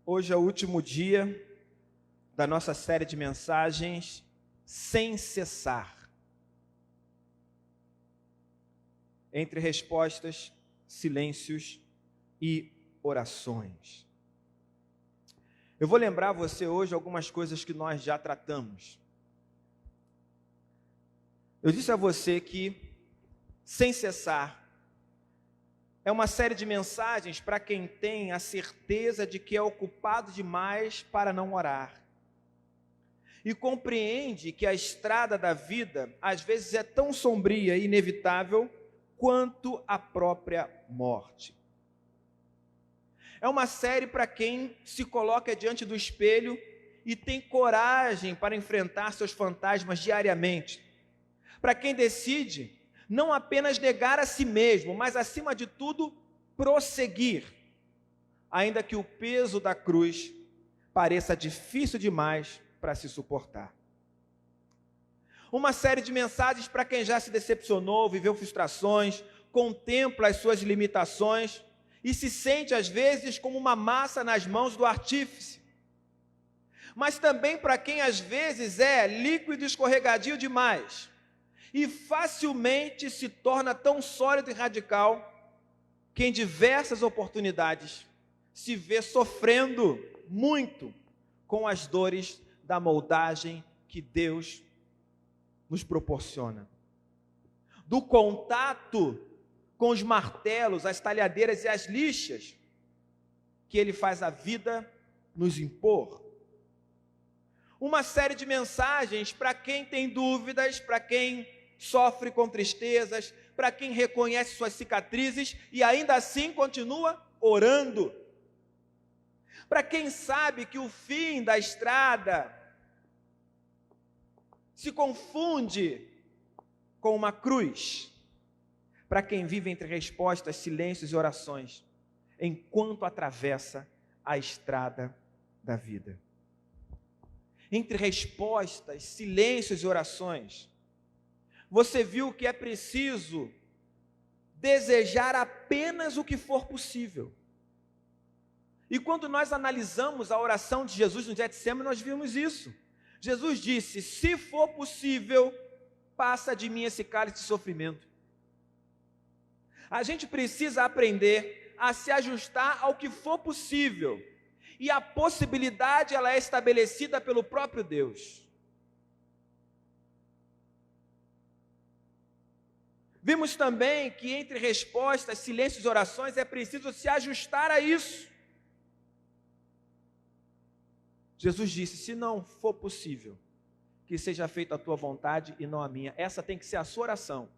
Hoje é o último dia da nossa série de mensagens Sem Cessar. Entre respostas, silêncios e orações. Eu vou lembrar você hoje algumas coisas que nós já tratamos. Eu disse a você que Sem Cessar é uma série de mensagens para quem tem a certeza de que é ocupado demais para não orar. E compreende que a estrada da vida, às vezes, é tão sombria e inevitável quanto a própria morte. É uma série para quem se coloca diante do espelho e tem coragem para enfrentar seus fantasmas diariamente. Para quem decide não apenas negar a si mesmo, mas acima de tudo, prosseguir, ainda que o peso da cruz pareça difícil demais para se suportar. Uma série de mensagens para quem já se decepcionou, viveu frustrações, contempla as suas limitações e se sente às vezes como uma massa nas mãos do artífice. Mas também para quem às vezes é líquido e escorregadio demais e facilmente se torna tão sólido e radical que em diversas oportunidades se vê sofrendo muito com as dores da moldagem que Deus nos proporciona. Do contato com os martelos, as talhadeiras e as lixas que Ele faz a vida nos impor. Uma série de mensagens para quem tem dúvidas, para quem sofre com tristezas, para quem reconhece suas cicatrizes e ainda assim continua orando. Para quem sabe que o fim da estrada se confunde com uma cruz. Para quem vive entre respostas, silêncios e orações, enquanto atravessa a estrada da vida. Entre respostas, silêncios e orações, você viu que é preciso desejar apenas o que for possível. E quando nós analisamos a oração de Jesus no Getsêmani, nós vimos isso. Jesus disse: se for possível, passa de mim esse cálice de sofrimento. A gente precisa aprender a se ajustar ao que for possível. E a possibilidade, ela é estabelecida pelo próprio Deus. Vimos também que entre respostas, silêncios e orações é preciso se ajustar a isso. Jesus disse: se não for possível, que seja feita a tua vontade e não a minha. Essa tem que ser a sua oração.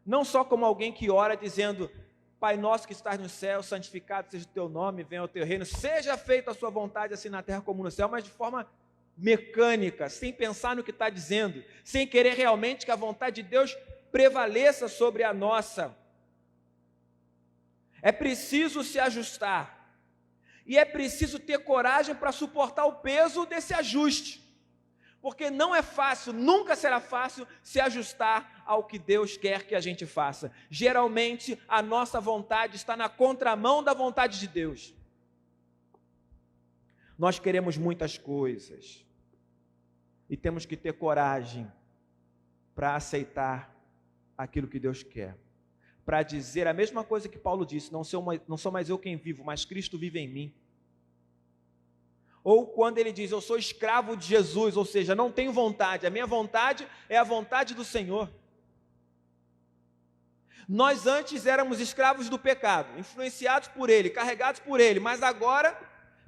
Não só como alguém que ora dizendo: Pai nosso que estás no céu, santificado seja o teu nome, venha o teu reino, seja feita a sua vontade assim na terra como no céu, mas de forma mecânica, sem pensar no que está dizendo, sem querer realmente que a vontade de Deus prevaleça sobre a nossa. É preciso se ajustar, e é preciso ter coragem para suportar o peso desse ajuste, porque não é fácil, nunca será fácil se ajustar ao que Deus quer que a gente faça. Geralmente a nossa vontade está na contramão da vontade de Deus. Nós queremos muitas coisas e temos que ter coragem para aceitar aquilo que Deus quer, para dizer a mesma coisa que Paulo disse: não sou mais eu quem vivo, mas Cristo vive em mim. Ou quando ele diz: eu sou escravo de Jesus, ou seja, não tenho vontade, a minha vontade é a vontade do Senhor. Nós antes éramos escravos do pecado, influenciados por ele, carregados por ele, mas agora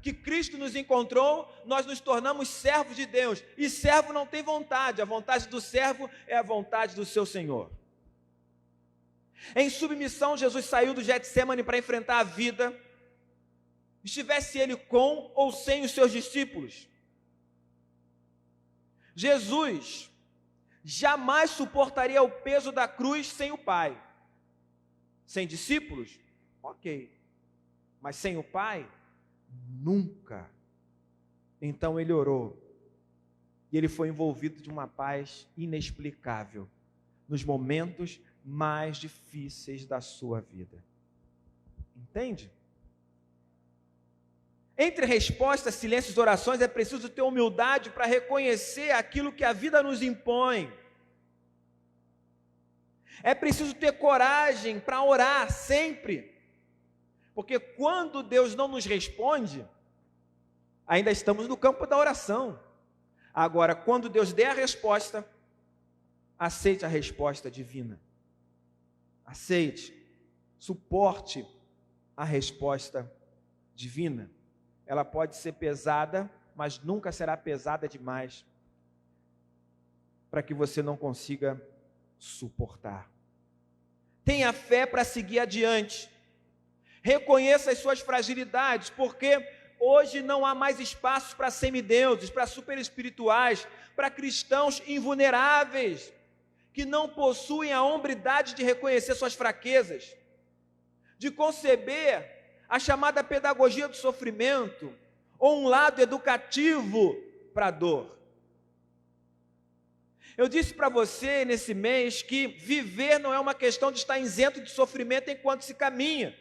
que Cristo nos encontrou, nós nos tornamos servos de Deus, e servo não tem vontade, a vontade do servo é a vontade do seu Senhor. Em submissão, Jesus saiu do Getsêmani para enfrentar a vida, estivesse ele com ou sem os seus discípulos. Jesus jamais suportaria o peso da cruz sem o Pai. Sem discípulos? Ok. Mas sem o Pai? Nunca. Então ele orou. E ele foi envolvido de uma paz inexplicável nos momentos mais difíceis da sua vida. Entende? Entre respostas, silêncios e orações, é preciso ter humildade para reconhecer aquilo que a vida nos impõe. É preciso ter coragem para orar sempre. Porque quando Deus não nos responde, ainda estamos no campo da oração. Agora, quando Deus der a resposta, aceite a resposta divina. Aceite, suporte a resposta divina. Ela pode ser pesada, mas nunca será pesada demais para que você não consiga suportar. Tenha fé para seguir adiante. Reconheça as suas fragilidades, porque hoje não há mais espaço para semideuses, para superespirituais, para cristãos invulneráveis, que não possuem a hombridade de reconhecer suas fraquezas, de conceber a chamada pedagogia do sofrimento, ou um lado educativo para a dor. Eu disse para você nesse mês que viver não é uma questão de estar isento de sofrimento enquanto se caminha,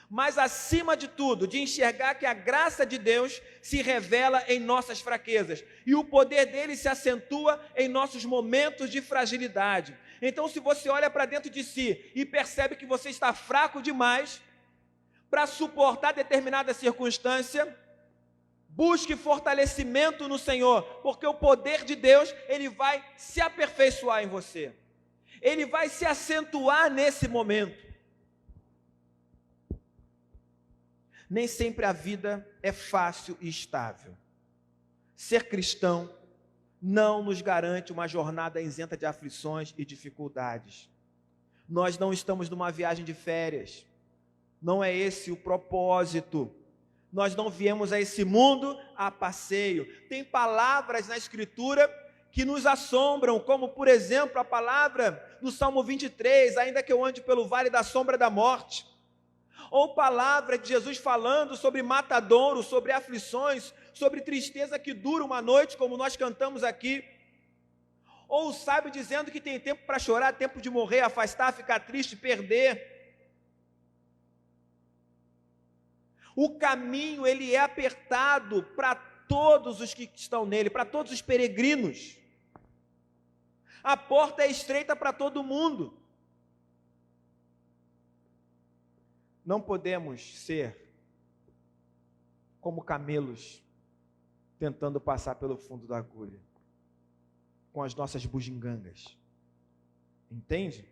mas acima de tudo, de enxergar que a graça de Deus se revela em nossas fraquezas, e o poder dele se acentua em nossos momentos de fragilidade. Então, se você olha para dentro de si e percebe que você está fraco demais para suportar determinada circunstância, busque fortalecimento no Senhor, porque o poder de Deus, ele vai se aperfeiçoar em você. Ele vai se acentuar nesse momento. Nem sempre a vida é fácil e estável. Ser cristão não nos garante uma jornada isenta de aflições e dificuldades. Nós não estamos numa viagem de férias. Não é esse o propósito. Nós não viemos a esse mundo a passeio. Tem palavras na Escritura que nos assombram, como por exemplo a palavra do Salmo 23, ainda que eu ande pelo vale da sombra da morte. Ou palavra de Jesus falando sobre matadouro, sobre aflições, sobre tristeza que dura uma noite, como nós cantamos aqui. Ou o sábio dizendo que tem tempo para chorar, tempo de morrer, afastar, ficar triste, perder. O caminho, ele é apertado para todos os que estão nele, para todos os peregrinos. A porta é estreita para todo mundo. Não podemos ser como camelos tentando passar pelo fundo da agulha, com as nossas bugigangas. Entende?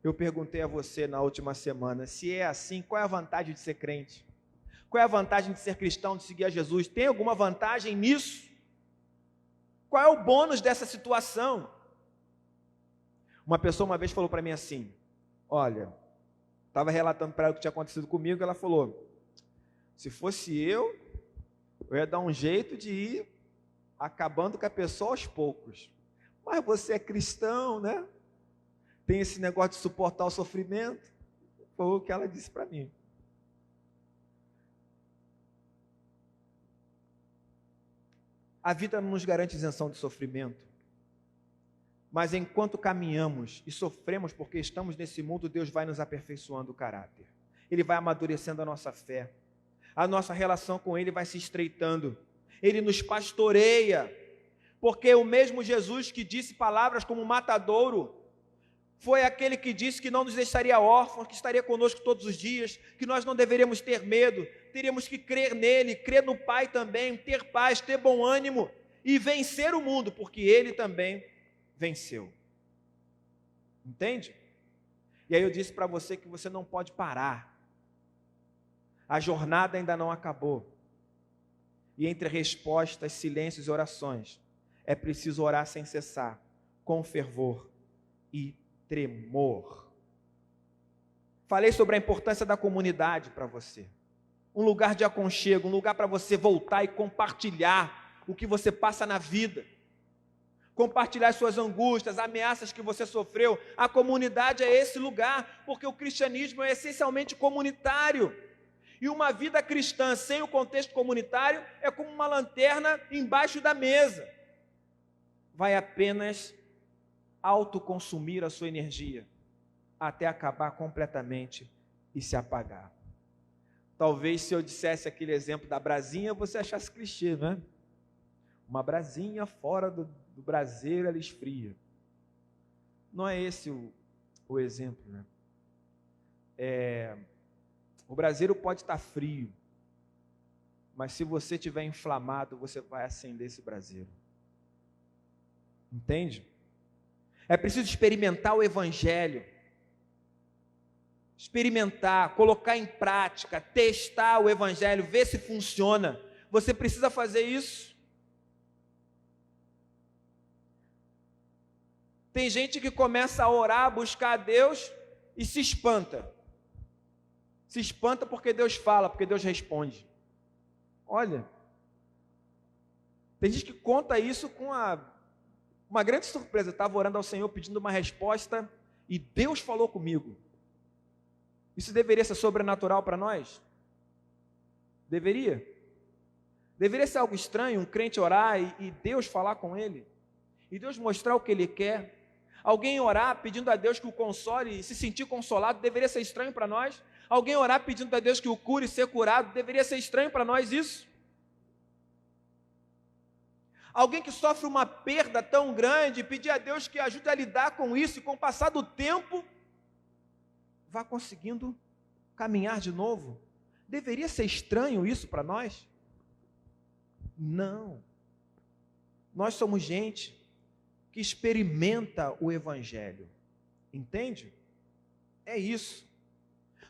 Eu perguntei a você na última semana, se é assim, qual é a vantagem de ser crente? Qual é a vantagem de ser cristão, de seguir a Jesus? Tem alguma vantagem nisso? Qual é o bônus dessa situação? Uma pessoa uma vez falou para mim assim, olha, estava relatando para ela o que tinha acontecido comigo, ela falou, se fosse eu ia dar um jeito de ir acabando com a pessoa aos poucos. Mas você é cristão, né? Tem esse negócio de suportar o sofrimento. Foi o que ela disse para mim. A vida não nos garante isenção de sofrimento. Mas enquanto caminhamos e sofremos porque estamos nesse mundo, Deus vai nos aperfeiçoando o caráter. Ele vai amadurecendo a nossa fé. A nossa relação com Ele vai se estreitando. Ele nos pastoreia. Porque o mesmo Jesus que disse palavras como matadouro, foi aquele que disse que não nos deixaria órfãos, que estaria conosco todos os dias, que nós não deveríamos ter medo, teríamos que crer nele, crer no Pai também, ter paz, ter bom ânimo e vencer o mundo, porque ele também venceu. Entende? E aí eu disse para você que você não pode parar. A jornada ainda não acabou. E entre respostas, silêncios e orações, é preciso orar sem cessar, com fervor e tremor. Falei sobre a importância da comunidade para você. Um lugar de aconchego, um lugar para você voltar e compartilhar o que você passa na vida. Compartilhar as suas angústias, ameaças que você sofreu. A comunidade é esse lugar, porque o cristianismo é essencialmente comunitário. E uma vida cristã sem o contexto comunitário é como uma lanterna embaixo da mesa. Vai apenas autoconsumir a sua energia, até acabar completamente e se apagar. Talvez se eu dissesse aquele exemplo da brasinha, você achasse clichê, não é? Uma brasinha fora do braseiro, ela esfria. Não é esse o exemplo, né? O braseiro pode estar frio, mas se você estiver inflamado, você vai acender esse braseiro. Entende? É preciso experimentar o Evangelho. Experimentar, colocar em prática, testar o Evangelho, ver se funciona. Você precisa fazer isso. Tem gente que começa a orar, a buscar a Deus e se espanta. Se espanta porque Deus fala, porque Deus responde. Olha, tem gente que conta isso com uma grande surpresa. Eu estava orando ao Senhor pedindo uma resposta e Deus falou comigo. Isso deveria ser sobrenatural para nós? Deveria? Deveria ser algo estranho, um crente orar e Deus falar com ele? E Deus mostrar o que ele quer? Alguém orar pedindo a Deus que o console e se sentir consolado, deveria ser estranho para nós? Alguém orar pedindo a Deus que o cure e ser curado, deveria ser estranho para nós isso? Alguém que sofre uma perda tão grande, pedir a Deus que ajude a lidar com isso e com o passar do tempo, vá conseguindo caminhar de novo. Deveria ser estranho isso para nós? Não. Nós somos gente que experimenta o Evangelho. Entende? É isso.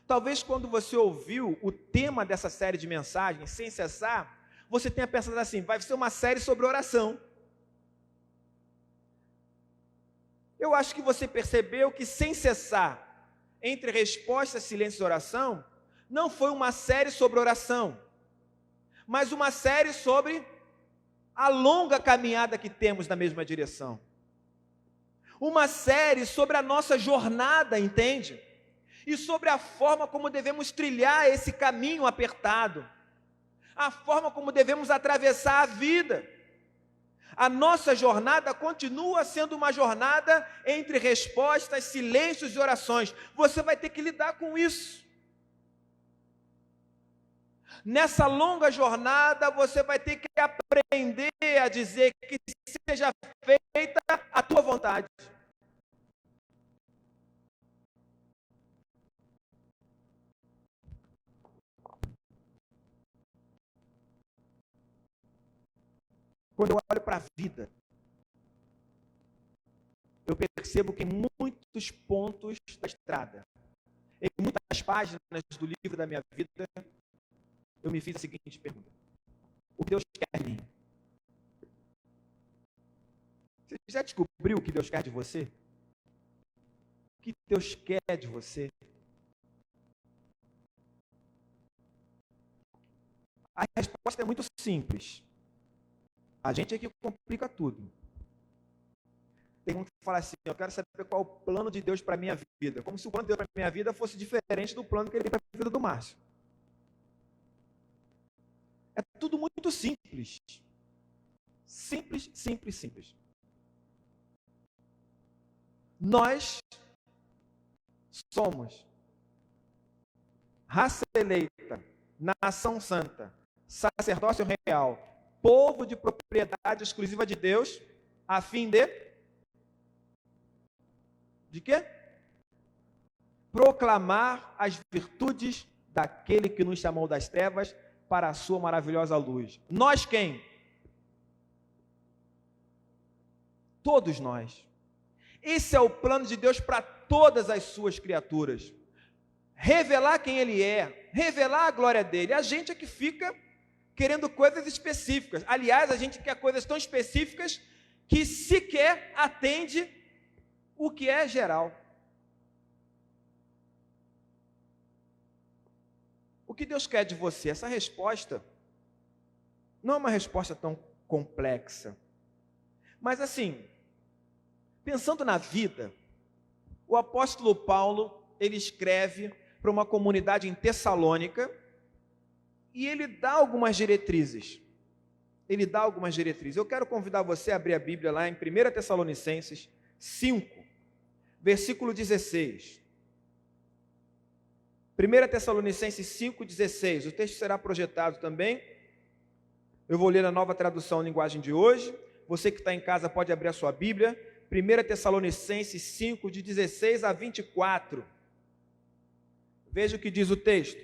Talvez quando você ouviu o tema dessa série de mensagens, Sem Cessar, você tenha pensado assim, vai ser uma série sobre oração. Eu acho que você percebeu que Sem Cessar, entre resposta, silêncio e oração, não foi uma série sobre oração, mas uma série sobre a longa caminhada que temos na mesma direção. Uma série sobre a nossa jornada, entende? E sobre a forma como devemos trilhar esse caminho apertado, a forma como devemos atravessar a vida. A nossa jornada continua sendo uma jornada entre respostas, silêncios e orações. Você vai ter que lidar com isso. Nessa longa jornada, você vai ter que aprender a dizer que seja feita a tua vontade. Quando eu olho para a vida, eu percebo que em muitos pontos da estrada, em muitas páginas do livro da minha vida, eu me fiz a seguinte pergunta: o que Deus quer de mim? Você já descobriu o que Deus quer de você? O que Deus quer de você? A resposta é muito simples. A gente é que complica tudo. Tem um que fala assim, eu quero saber qual é o plano de Deus para a minha vida. Como se o plano de Deus para a minha vida fosse diferente do plano que ele tem para a vida do Márcio. É tudo muito simples. Simples, simples, simples. Nós somos raça eleita, nação santa, sacerdócio real, povo de propriedade exclusiva de Deus, a fim de quê? Proclamar as virtudes daquele que nos chamou das trevas para a sua maravilhosa luz. Nós quem? Todos nós. Esse é o plano de Deus para todas as suas criaturas. Revelar quem Ele é, revelar a glória dEle. A gente é que fica querendo coisas específicas. Aliás, a gente quer coisas tão específicas que sequer atende o que é geral. O que Deus quer de você? Essa resposta não é uma resposta tão complexa. Mas assim, pensando na vida, o apóstolo Paulo, ele escreve para uma comunidade em Tessalônica e ele dá algumas diretrizes. Eu quero convidar você a abrir a Bíblia lá em 1 Tessalonicenses 5, versículo 16. 1 Tessalonicenses 5,16. O texto será projetado também. Eu vou ler a Nova Tradução Linguagem de hoje. Você que está em casa pode abrir a sua Bíblia. 1 Tessalonicenses 5, de 16 a 24. Veja o que diz o texto.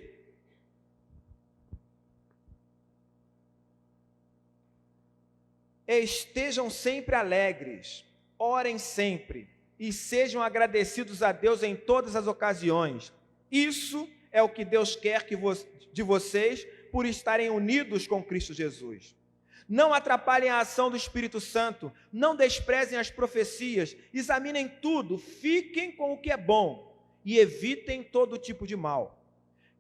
Estejam sempre alegres, orem sempre, e sejam agradecidos a Deus em todas as ocasiões. Isso é o que Deus quer de vocês por estarem unidos com Cristo Jesus. Não atrapalhem a ação do Espírito Santo, não desprezem as profecias, examinem tudo, fiquem com o que é bom e evitem todo tipo de mal.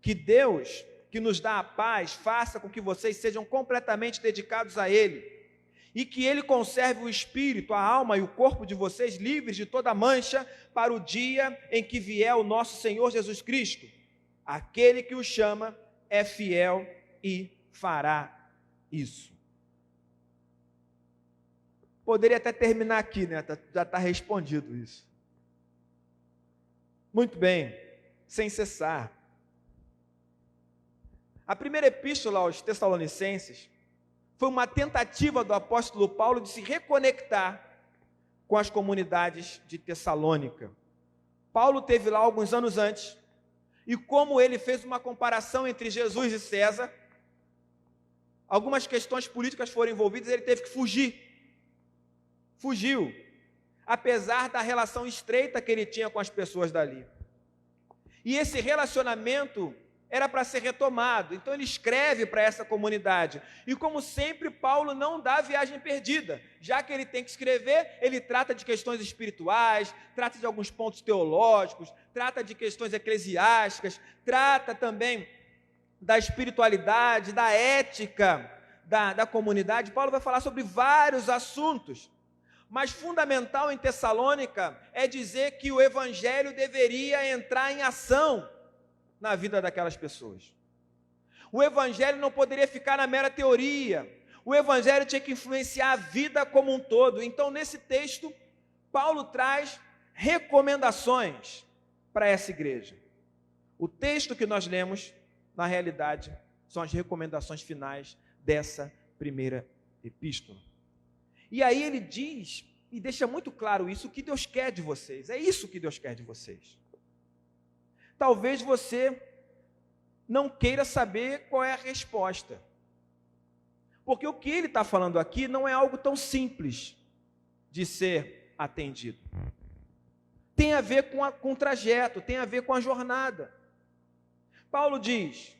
Que Deus, que nos dá a paz, faça com que vocês sejam completamente dedicados a Ele e que Ele conserve o espírito, a alma e o corpo de vocês livres de toda mancha para o dia em que vier o nosso Senhor Jesus Cristo. Aquele que o chama é fiel e fará isso. Poderia até terminar aqui, né? Já está respondido isso. Muito bem, sem cessar. A primeira epístola aos Tessalonicenses foi uma tentativa do apóstolo Paulo de se reconectar com as comunidades de Tessalônica. Paulo teve lá alguns anos antes, e como ele fez uma comparação entre Jesus e César, algumas questões políticas foram envolvidas, ele teve que fugir. Fugiu, apesar da relação estreita que ele tinha com as pessoas dali. E esse relacionamento era para ser retomado, então ele escreve para essa comunidade. E como sempre, Paulo não dá viagem perdida. Já que ele tem que escrever, ele trata de questões espirituais, trata de alguns pontos teológicos, trata de questões eclesiásticas, trata também da espiritualidade, da ética da comunidade. Paulo vai falar sobre vários assuntos. Mas fundamental em Tessalônica é dizer que o evangelho deveria entrar em ação na vida daquelas pessoas. O evangelho não poderia ficar na mera teoria. O evangelho tinha que influenciar a vida como um todo. Então, nesse texto, Paulo traz recomendações para essa igreja. O texto que nós lemos, na realidade, são as recomendações finais dessa primeira epístola. E aí ele diz, e deixa muito claro isso, o que Deus quer de vocês. É isso que Deus quer de vocês. Talvez você não queira saber qual é a resposta. Porque o que ele está falando aqui não é algo tão simples de ser atendido. Tem a ver com o trajeto, tem a ver com a jornada. Paulo diz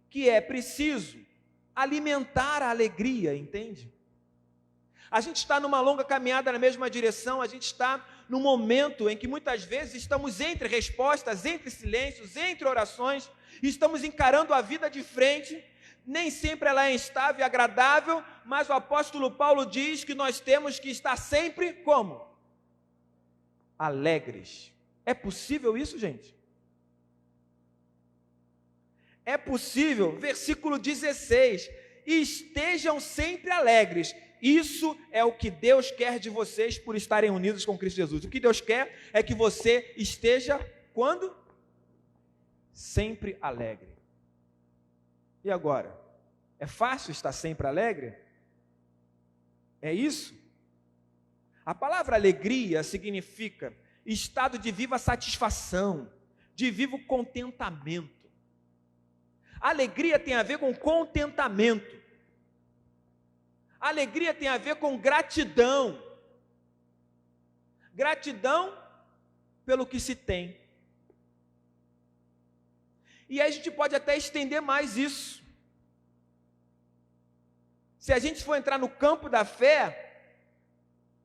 que é preciso alimentar a alegria, entende? A gente está numa longa caminhada na mesma direção, a gente está num momento em que muitas vezes estamos entre respostas, entre silêncios, entre orações, e estamos encarando a vida de frente. Nem sempre ela é instável e agradável, mas o apóstolo Paulo diz que nós temos que estar sempre como? Alegres. É possível isso, gente? É possível, versículo 16, estejam sempre alegres. Isso é o que Deus quer de vocês por estarem unidos com Cristo Jesus. O que Deus quer é que você esteja, quando? Sempre alegre. E agora? É fácil estar sempre alegre? É isso? A palavra alegria significa estado de viva satisfação, de vivo contentamento. Alegria tem a ver com contentamento. Alegria tem a ver com gratidão. Gratidão pelo que se tem. E aí a gente pode até estender mais isso. Se a gente for entrar no campo da fé,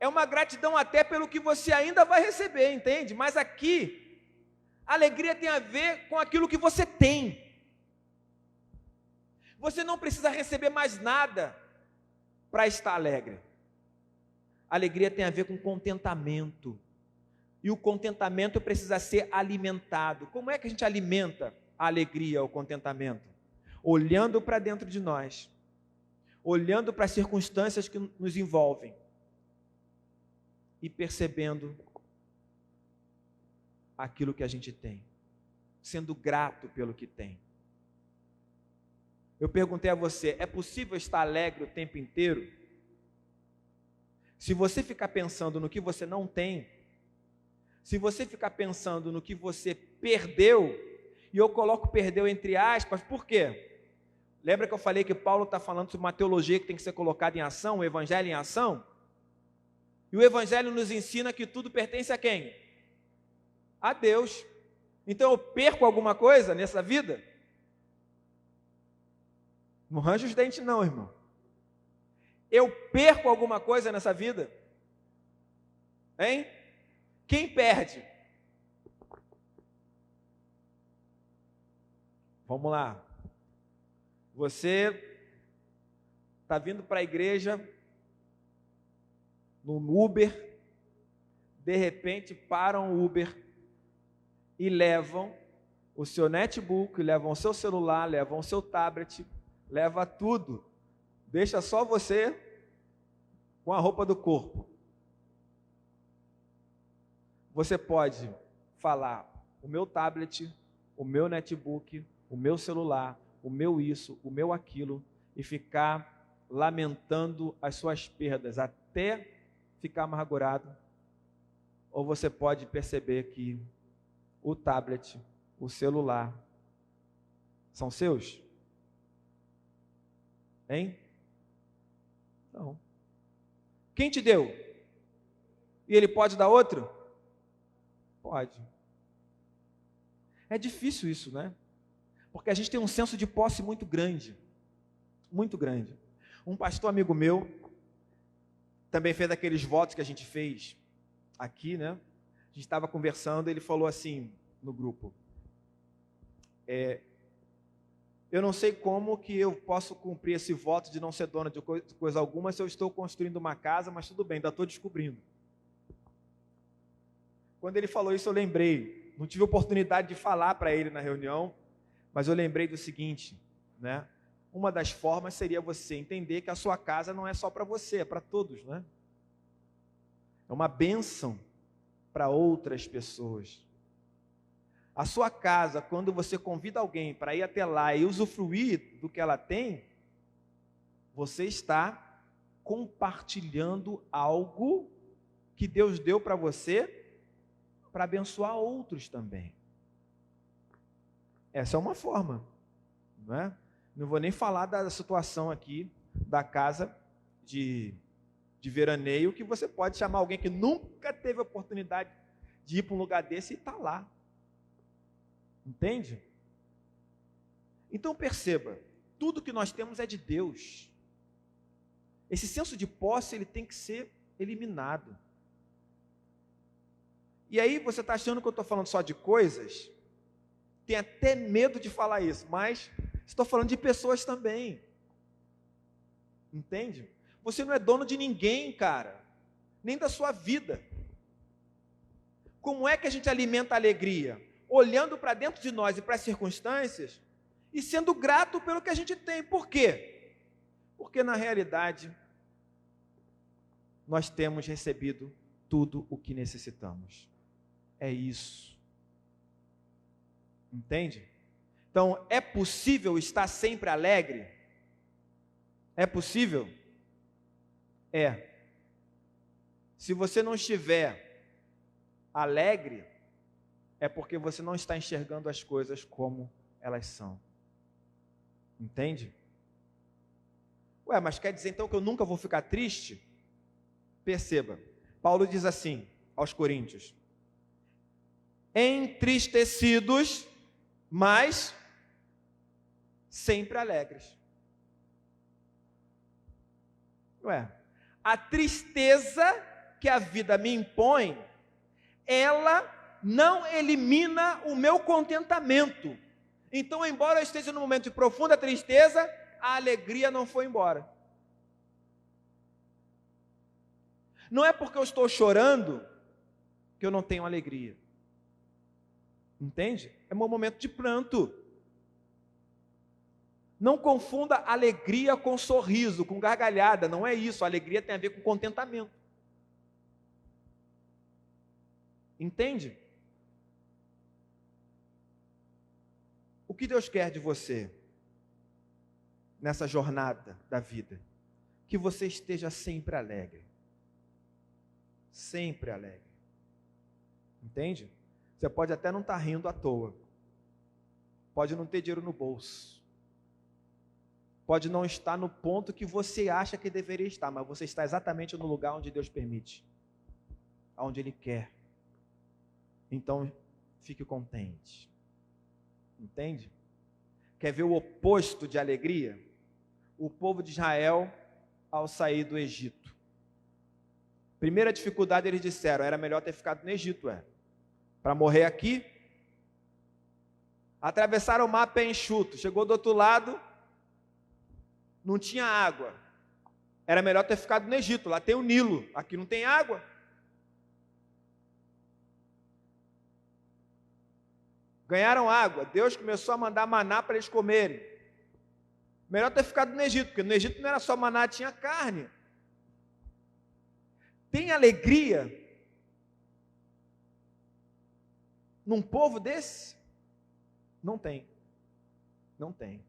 é uma gratidão até pelo que você ainda vai receber, entende? Mas aqui, alegria tem a ver com aquilo que você tem. Você não precisa receber mais nada para estar alegre. Alegria tem a ver com contentamento. E o contentamento precisa ser alimentado. Como é que a gente alimenta a alegria, o contentamento? Olhando para dentro de nós. Olhando para as circunstâncias que nos envolvem. E percebendo aquilo que a gente tem. sendo grato pelo que tem. Eu perguntei a você, é possível estar alegre o tempo inteiro? Se você ficar pensando no que você não tem, se você ficar pensando no que você perdeu, e eu coloco perdeu entre aspas, por quê? Lembra que eu falei que Paulo está falando sobre uma teologia que tem que ser colocada em ação, o evangelho em ação? E o evangelho nos ensina que tudo pertence a quem? A Deus. Então eu perco alguma coisa nessa vida? Não range os dentes não, irmão. Eu perco alguma coisa nessa vida? Hein? Quem perde? Vamos lá. Você está vindo para a igreja no Uber, de repente param o Uber e levam o seu netbook, levam o seu celular, levam o seu tablet, leva tudo. Deixa só você com a roupa do corpo. Você pode falar, o meu tablet, o meu netbook, o meu celular, o meu isso, o meu aquilo, e ficar lamentando as suas perdas até ficar amargurado. Ou você pode perceber que o tablet, o celular, são seus? Hein? Não. Quem te deu? E ele pode dar outro? Pode. É difícil isso, né? Porque a gente tem um senso de posse muito grande. Muito grande. Um pastor amigo meu também fez aqueles votos que a gente fez aqui, né? A gente estava conversando, ele falou assim no grupo: eu não sei como que eu posso cumprir esse voto de não ser dono de coisa alguma se eu estou construindo uma casa, mas tudo bem, ainda estou descobrindo. Quando ele falou isso, eu lembrei, não tive oportunidade de falar para ele na reunião, mas eu lembrei do seguinte, né? Uma das formas seria você entender que a sua casa não é só para você, é para todos, né? É uma bênção para outras pessoas. A sua casa, quando você convida alguém para ir até lá e usufruir do que ela tem, você está compartilhando algo que Deus deu para você para abençoar outros também. Essa é uma forma, não é? Não vou nem falar da situação aqui da casa de veraneio, que você pode chamar alguém que nunca teve oportunidade de ir para um lugar desse e está lá. Entende? Então perceba, tudo que nós temos é de Deus. Esse senso de posse, ele tem que ser eliminado. E aí você está achando que eu estou falando só de coisas? Tem até medo de falar isso, mas estou falando de pessoas também. Entende? Você não é dono de ninguém, cara, nem da sua vida. Como é que a gente alimenta a alegria? Olhando para dentro de nós e para as circunstâncias e sendo grato pelo que a gente tem. Por quê? Porque na realidade nós temos recebido tudo o que necessitamos. É isso. Entende? Então, é possível estar sempre alegre? É possível? É. Se você não estiver alegre, é porque você não está enxergando as coisas como elas são. Entende? Ué, mas quer dizer então que eu nunca vou ficar triste? Perceba, Paulo diz assim aos Coríntios: entristecidos, mas sempre alegres. Ué, a tristeza que a vida me impõe, ela não elimina o meu contentamento. Então, embora eu esteja num momento de profunda tristeza, a alegria não foi embora. Não é porque eu estou chorando que eu não tenho alegria. Entende? É meu momento de pranto. Não confunda alegria com sorriso, com gargalhada. Não é isso. A alegria tem a ver com contentamento. Entende? O que Deus quer de você nessa jornada da vida? Que você esteja sempre alegre. Sempre alegre. Entende? Você pode até não estar rindo à toa. Pode não ter dinheiro no bolso. Pode não estar no ponto que você acha que deveria estar, mas você está exatamente no lugar onde Deus permite, onde Ele quer. Então, fique contente. Entende? Quer ver o oposto de alegria? O povo de Israel ao sair do Egito. Primeira dificuldade, eles disseram, era melhor ter ficado no Egito, para morrer aqui. Atravessaram o mar pé enxuto, chegou do outro lado, não tinha água. Era melhor ter ficado no Egito, lá tem o Nilo, aqui não tem água. Ganharam água, Deus começou a mandar maná para eles comerem. Melhor ter ficado no Egito, porque no Egito não era só maná, tinha carne. Tem alegria num povo desse? Não tem. Não tem.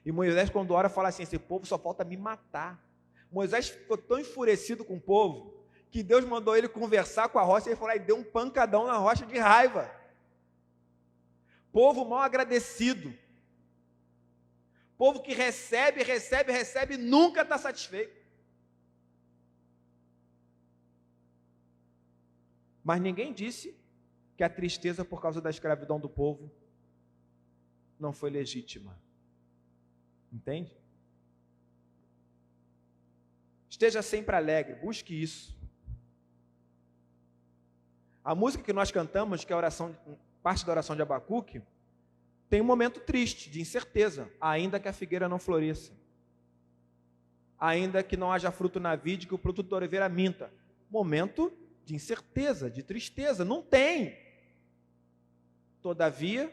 E Moisés, quando ora, fala assim, esse povo só falta me matar. Moisés ficou tão enfurecido com o povo, que Deus mandou ele conversar com a rocha, e ele falou, e deu um pancadão na rocha de raiva. Povo mal agradecido. Povo que recebe, nunca está satisfeito. Mas ninguém disse que a tristeza por causa da escravidão do povo não foi legítima. Entende? Esteja sempre alegre, busque isso. A música que nós cantamos, que é a oração, parte da oração de Abacuque, tem um momento triste, de incerteza, ainda que a figueira não floresça, ainda que não haja fruto na vide, que o produto da oliveira minta. Momento de incerteza, de tristeza, não tem. Todavia,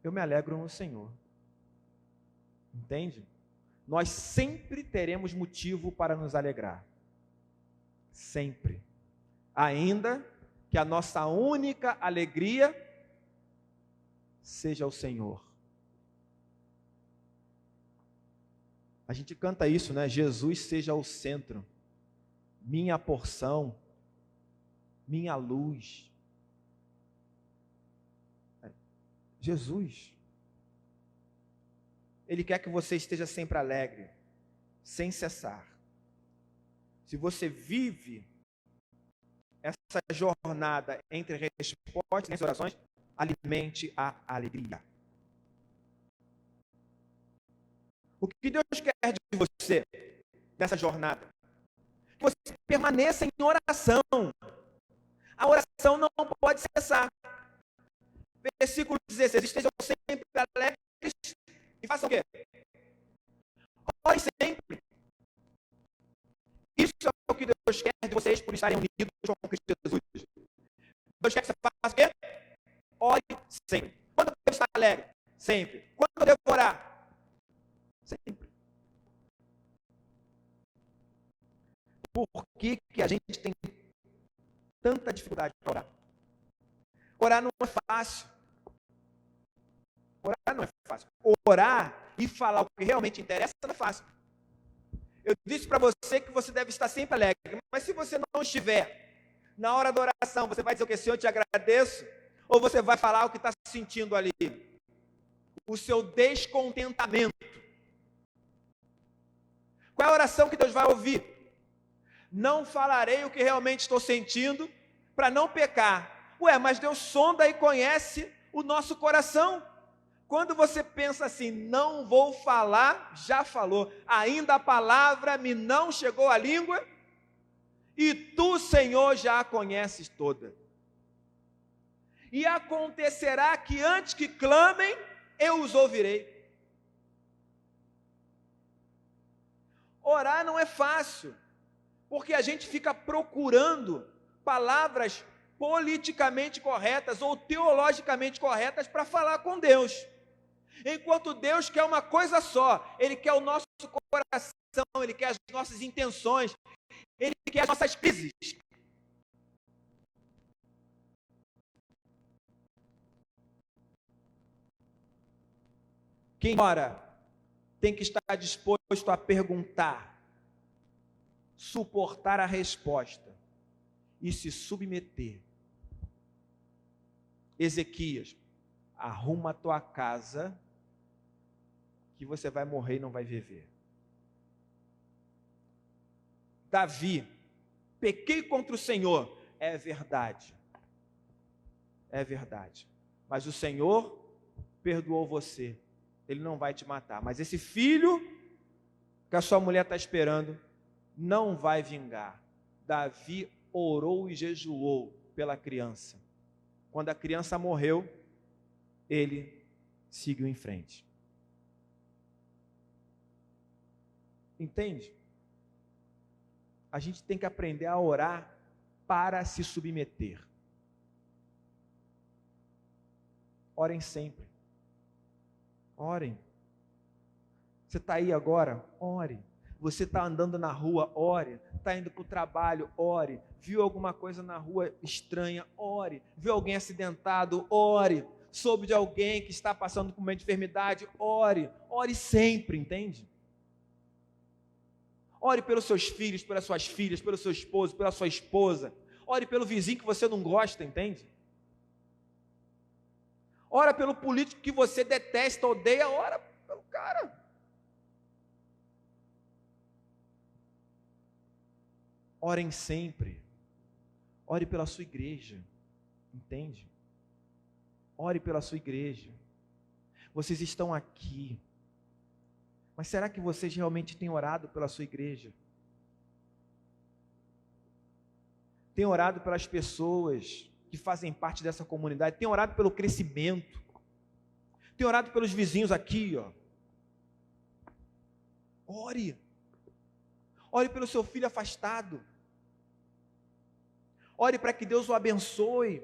eu me alegro no Senhor. Entende? Nós sempre teremos motivo para nos alegrar. Sempre. Ainda que a nossa única alegria seja o Senhor. A gente canta isso, né? Jesus seja o centro, minha porção, minha luz. Jesus. Ele quer que você esteja sempre alegre, sem cessar. Se você vive essa jornada entre respostas e orações, alimente a alegria. O que Deus quer de você nessa jornada? Que você permaneça em oração. A oração não pode cessar. Versículo 16, estejam sempre alegres e façam o quê? Ore sempre. Isso é o que Deus quer de vocês por estarem unidos com Cristo Jesus. Deus quer que você faça o quê? Ore sempre. Quando eu devo estar alegre? Sempre. Quando eu devo orar? Sempre. Por que a gente tem tanta dificuldade para orar? Orar não é fácil. Orar não é fácil. Orar e falar o que realmente interessa não é fácil. Eu disse para você que você deve estar sempre alegre, mas se você não estiver na hora da oração, você vai dizer o que? Senhor, eu te agradeço? Ou você vai falar o que está sentindo ali? O seu descontentamento. Qual é a oração que Deus vai ouvir? Não falarei o que realmente estou sentindo para não pecar. Ué, mas Deus sonda e conhece o nosso coração. Quando você pensa assim, não vou falar, já falou. Ainda a palavra me não chegou à língua, e tu, Senhor, já a conheces toda. E acontecerá que antes que clamem, eu os ouvirei. Orar não é fácil, porque a gente fica procurando palavras politicamente corretas ou teologicamente corretas para falar com Deus. Enquanto Deus quer uma coisa só, Ele quer o nosso coração, Ele quer as nossas intenções, Ele quer as nossas crises. Quem ora tem que estar disposto a perguntar, suportar a resposta e se submeter. Ezequias, arruma a tua casa, que você vai morrer e não vai viver. Davi, pequei contra o Senhor. É verdade. É verdade. Mas o Senhor perdoou você. Ele não vai te matar. Mas esse filho que a sua mulher está esperando não vai vingar. Davi orou e jejuou pela criança. Quando a criança morreu, ele seguiu em frente. Entende? A gente tem que aprender a orar para se submeter. Orem sempre. Orem. Você está aí agora? Ore. Você está andando na rua? Ore. Está indo para o trabalho? Ore. Viu alguma coisa na rua estranha? Ore. Viu alguém acidentado? Ore. Soube de alguém que está passando por uma enfermidade? Ore. Ore sempre, entende? Ore pelos seus filhos, pelas suas filhas, pelo seu esposo, pela sua esposa. Ore pelo vizinho que você não gosta, entende? Ora pelo político que você detesta, odeia, ora pelo cara. Orem sempre. Ore pela sua igreja, entende? Ore pela sua igreja. Vocês estão aqui. Mas será que vocês realmente têm orado pela sua igreja? Tem orado pelas pessoas que fazem parte dessa comunidade? Tem orado pelo crescimento? Tem orado pelos vizinhos aqui, ó? Ore. Ore pelo seu filho afastado. Ore para que Deus o abençoe.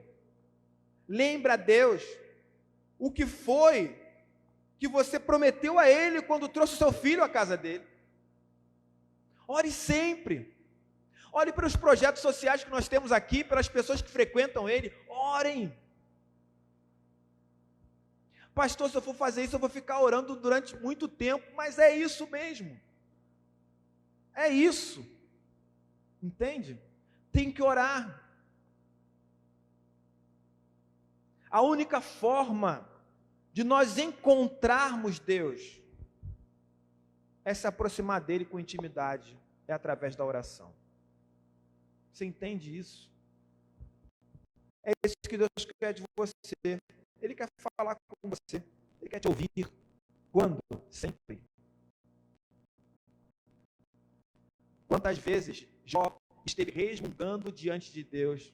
Lembre a Deus o que foi que você prometeu a Ele quando trouxe o seu filho à casa dele. Ore sempre. Ore pelos projetos sociais que nós temos aqui, pelas pessoas que frequentam ele. Orem. Pastor, se eu for fazer isso, eu vou ficar orando durante muito tempo, mas é isso mesmo. É isso. Entende? Tem que orar. A única forma de nós encontrarmos Deus é se aproximar dele com intimidade, é através da oração. Você entende isso? É isso que Deus quer de você. Ele quer falar com você, Ele quer te ouvir. Quando? Sempre. Quantas vezes Jó esteve resmungando diante de Deus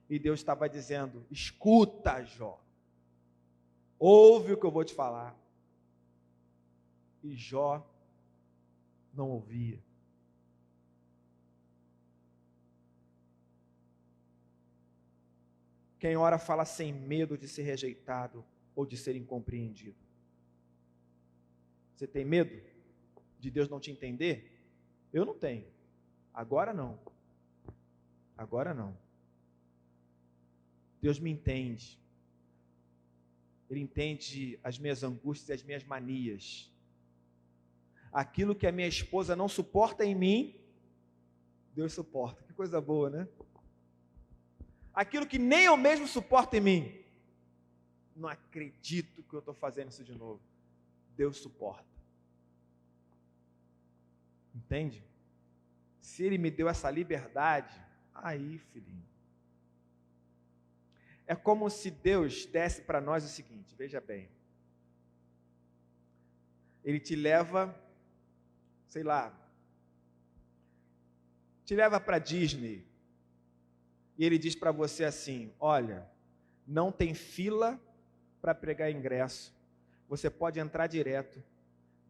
e Deus estava dizendo: escuta, Jó, ouve o que eu vou te falar. E Jó não ouvia. Quem ora fala sem medo de ser rejeitado ou de ser incompreendido. Você tem medo de Deus não te entender? Eu não tenho. Agora não. Agora não. Deus me entende. Ele entende as minhas angústias e as minhas manias. Aquilo que a minha esposa não suporta em mim, Deus suporta. Que coisa boa, né? Aquilo que nem eu mesmo suporto em mim, não acredito que eu estou fazendo isso de novo. Deus suporta. Entende? Se Ele me deu essa liberdade, aí, filhinho. É como se Deus desse para nós o seguinte, veja bem. Ele te leva, sei lá, te leva para Disney. E Ele diz para você assim: olha, não tem fila para pegar ingresso. Você pode entrar direto,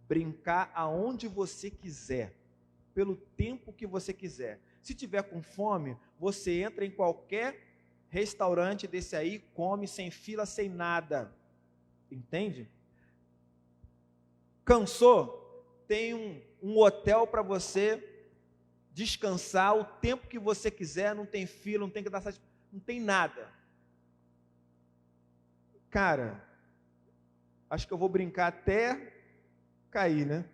brincar aonde você quiser, pelo tempo que você quiser. Se tiver com fome, você entra em qualquer restaurante desse aí, come sem fila, sem nada. Entende? Cansou? Tem um hotel para você descansar o tempo que você quiser, não tem fila, não tem que dar satisfação, não tem nada. Cara, acho que eu vou brincar até cair, né?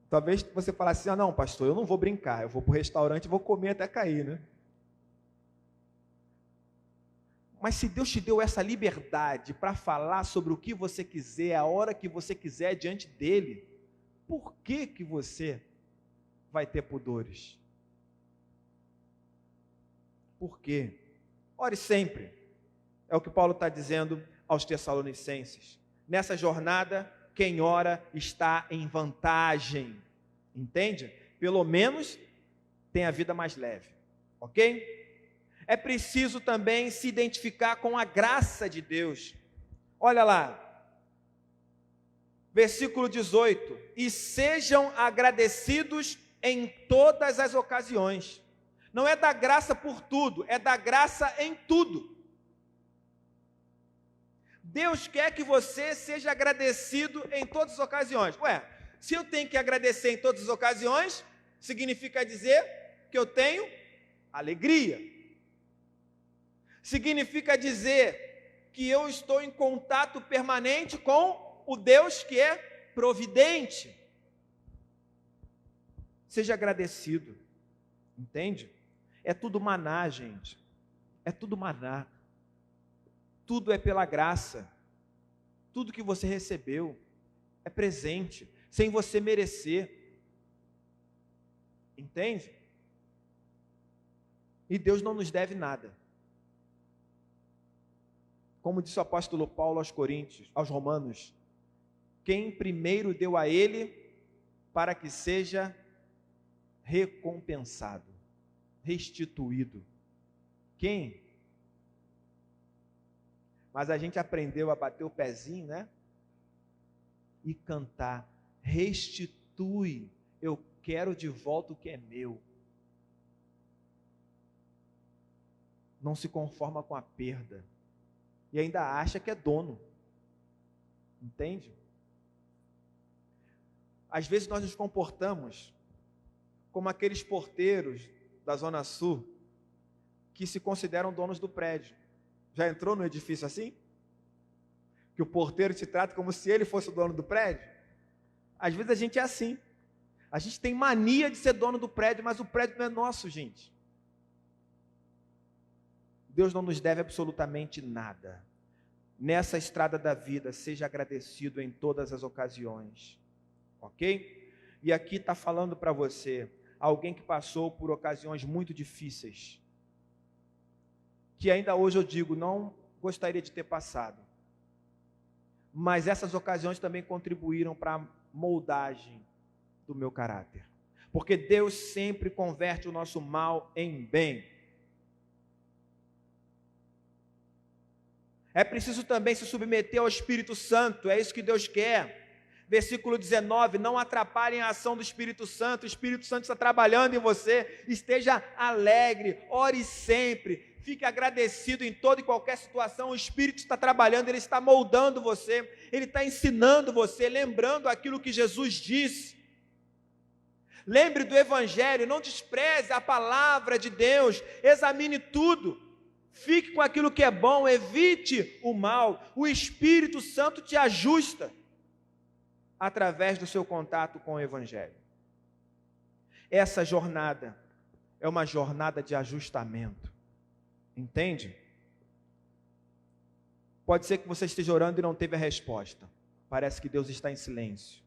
Talvez você falasse assim, não, pastor, eu não vou brincar, eu vou para o restaurante e vou comer até cair, né? Mas se Deus te deu essa liberdade para falar sobre o que você quiser, a hora que você quiser diante dele, por que que você vai ter pudores? Por quê? Ore sempre. É o que Paulo está dizendo aos Tessalonicenses. Nessa jornada, quem ora está em vantagem. Entende? Pelo menos tem a vida mais leve. Ok? É preciso também se identificar com a graça de Deus. Olha lá, versículo 18: e sejam agradecidos em todas as ocasiões. Não é da graça por tudo, é da graça em tudo. Deus quer que você seja agradecido em todas as ocasiões. Ué, se eu tenho que agradecer em todas as ocasiões, significa dizer que eu tenho alegria. Significa dizer que eu estou em contato permanente com o Deus que é providente. Seja agradecido, entende? É tudo maná, gente. É tudo maná. Tudo é pela graça. Tudo que você recebeu é presente, sem você merecer. Entende? E Deus não nos deve nada. Como disse o apóstolo Paulo aos Coríntios, aos Romanos, quem primeiro deu a ele para que seja recompensado, restituído. Quem? Mas a gente aprendeu a bater o pezinho, né? E cantar, restitui, eu quero de volta o que é meu. Não se conforma com a perda. E ainda acha que é dono. Entende? Às vezes nós nos comportamos como aqueles porteiros da Zona Sul que se consideram donos do prédio. Já entrou no edifício assim? Que o porteiro te trata como se ele fosse o dono do prédio? Às vezes a gente é assim. A gente tem mania de ser dono do prédio, mas o prédio não é nosso, gente. Deus não nos deve absolutamente nada. Nessa estrada da vida, seja agradecido em todas as ocasiões. Ok? E aqui está falando para você, alguém que passou por ocasiões muito difíceis, que ainda hoje eu digo, não gostaria de ter passado. Mas essas ocasiões também contribuíram para a moldagem do meu caráter. Porque Deus sempre converte o nosso mal em bem. É preciso também se submeter ao Espírito Santo, é isso que Deus quer. Versículo 19, não atrapalhem a ação do Espírito Santo, o Espírito Santo está trabalhando em você, esteja alegre, ore sempre, fique agradecido em toda e qualquer situação, o Espírito está trabalhando, ele está moldando você, ele está ensinando você, lembrando aquilo que Jesus disse. Lembre do Evangelho, não despreze a palavra de Deus, examine tudo. Fique com aquilo que é bom, evite o mal. O Espírito Santo te ajusta através do seu contato com o Evangelho. Essa jornada é uma jornada de ajustamento. Entende? Pode ser que você esteja orando e não teve a resposta. Parece que Deus está em silêncio.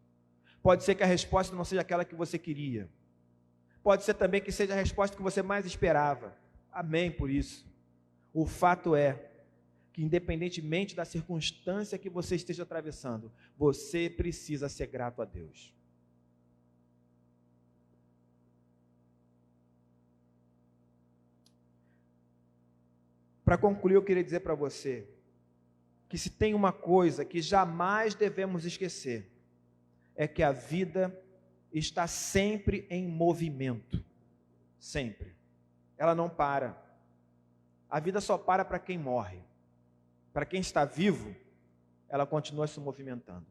Pode ser que a resposta não seja aquela que você queria. Pode ser também que seja a resposta que você mais esperava. Amém por isso. O fato é que, independentemente da circunstância que você esteja atravessando, você precisa ser grato a Deus. Para concluir, eu queria dizer para você que se tem uma coisa que jamais devemos esquecer, é que a vida está sempre em movimento. Sempre. Ela não para. A vida só para quem morre. Para quem está vivo, ela continua se movimentando.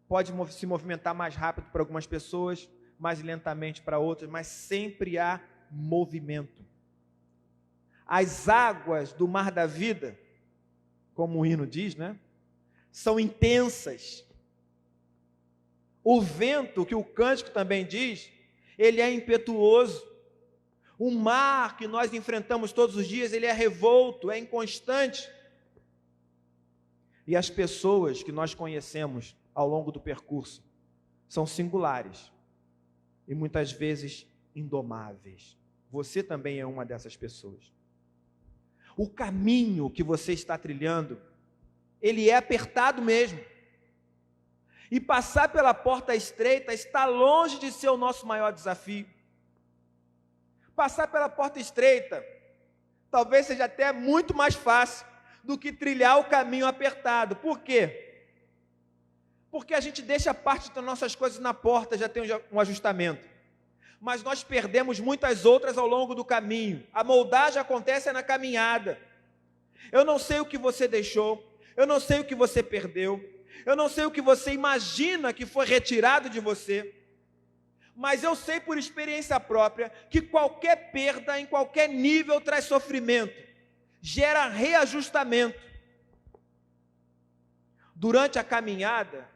Pode se movimentar mais rápido para algumas pessoas, mais lentamente para outras, mas sempre há movimento. As águas do mar da vida, como o hino diz, né? são intensas. O vento, que o cântico também diz, ele é impetuoso. O mar que nós enfrentamos todos os dias, ele é revolto, é inconstante. E as pessoas que nós conhecemos ao longo do percurso são singulares e muitas vezes indomáveis. Você também é uma dessas pessoas. O caminho que você está trilhando, ele é apertado mesmo. E passar pela porta estreita está longe de ser o nosso maior desafio. Passar pela porta estreita talvez seja até muito mais fácil do que trilhar o caminho apertado. Por quê? Porque a gente deixa parte das nossas coisas na porta, já tem um ajustamento. Mas nós perdemos muitas outras ao longo do caminho. A moldagem acontece na caminhada. Eu não sei o que você deixou, eu não sei o que você perdeu, eu não sei o que você imagina que foi retirado de você, mas eu sei por experiência própria que qualquer perda em qualquer nível traz sofrimento, gera reajustamento. Durante a caminhada,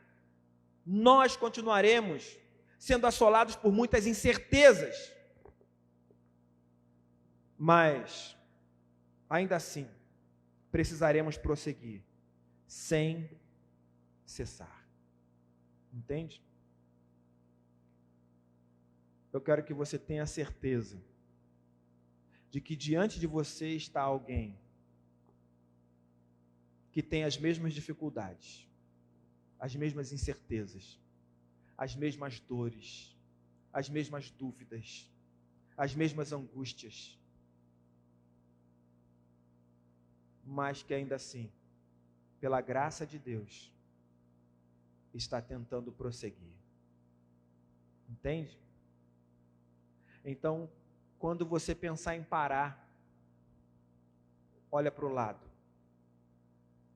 nós continuaremos sendo assolados por muitas incertezas, mas ainda assim precisaremos prosseguir sem cessar. Entende? Eu quero que você tenha certeza de que diante de você está alguém que tem as mesmas dificuldades, as mesmas incertezas, as mesmas dores, as mesmas dúvidas, as mesmas angústias, mas que ainda assim, pela graça de Deus, está tentando prosseguir. Entende? Então, quando você pensar em parar, olha para o lado.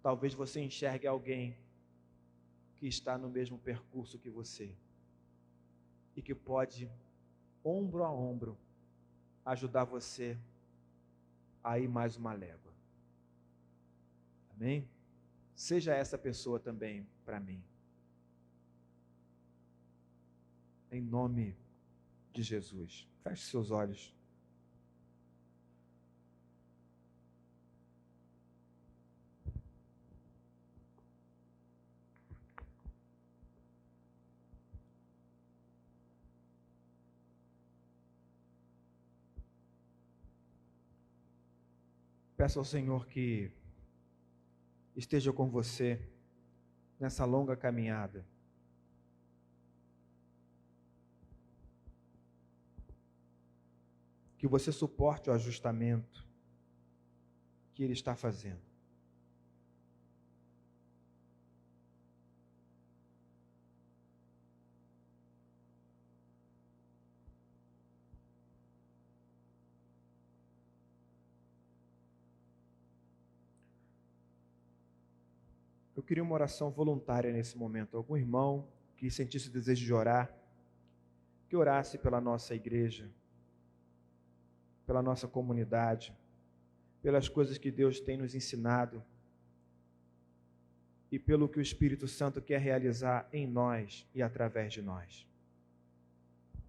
Talvez você enxergue alguém que está no mesmo percurso que você e que pode, ombro a ombro, ajudar você a ir mais uma légua. Amém? Seja essa pessoa também para mim. Em nome de Jesus. Feche seus olhos. Peço ao Senhor que esteja com você nessa longa caminhada. Que você suporte o ajustamento que Ele está fazendo. Eu queria uma oração voluntária nesse momento. Algum irmão que sentisse o desejo de orar, que orasse pela nossa igreja, pela nossa comunidade, pelas coisas que Deus tem nos ensinado e pelo que o Espírito Santo quer realizar em nós e através de nós.